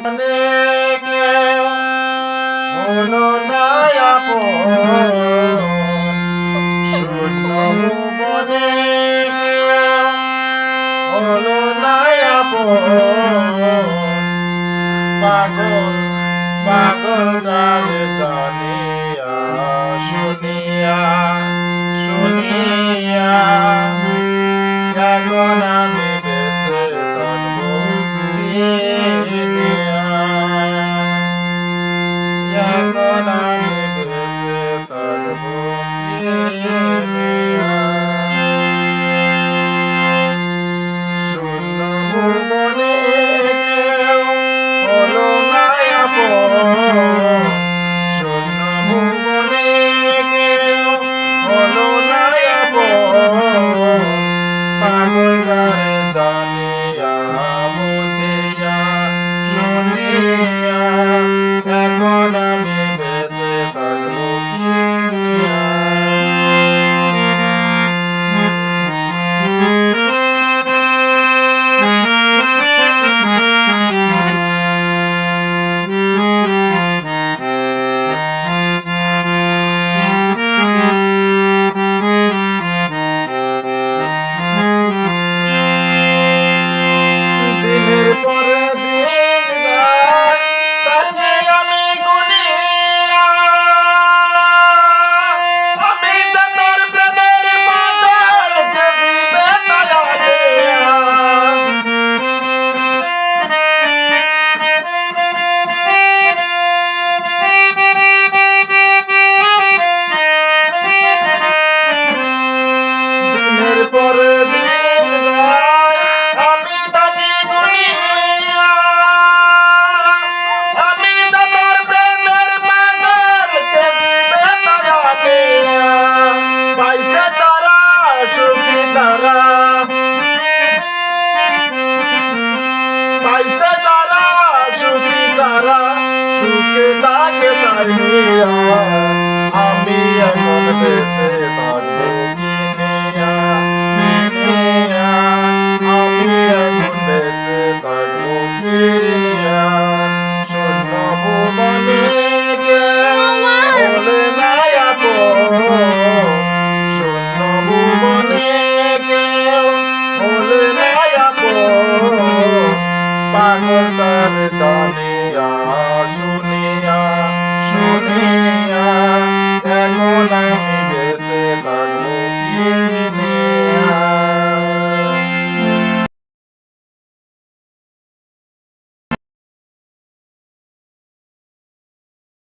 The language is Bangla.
কেউ হলো না আপন, শূন্য ভুবনে কেউ হলো না আপন। পাগল পাগল তারে জানিয়া শুনিয়া শুনিয়া এখন আমি বেঁচে থাকবো এখন আমি বেঁচে থাকবো শূন্য ভুবনে কেউ হলো না আপন, শূন্য ভুবনে কেউ হলো না আপন। পাগলারে জানিয়া বুঝিয়া শুনিয়া এখন আমি বেঁচে থাকবো কিয়া। দিনের পরে দিন যায় তাকে আমি গুনিয়া, আমি যে তোর প্রেমের পাগল কে দিবে তারা দিয়া। দিনের পরে দিন যায় আমি তাকে গুনিয়া, আমি যে তোর প্রেমের পাগল কে দিবে তারা দিয়া। পাইছে তারা সুখী তারা, পাইছে তারা সুখী তারা, সুখে তাকে তাই নিয়া আমি এখন বেঁচে থাকবো কিনিয়া কিনিয়া, আমি এখন বেঁচে থাকবো কিনিয়া। শূন্য ভুবনে কেউ হলে না আপন, শূন্য ভুবনে কেউ হলে না আপন। পাগল তারে জানিয়া শুনিয়া শুনিয়া এখন আমি বেঁচে থাকবো কিনিয়া।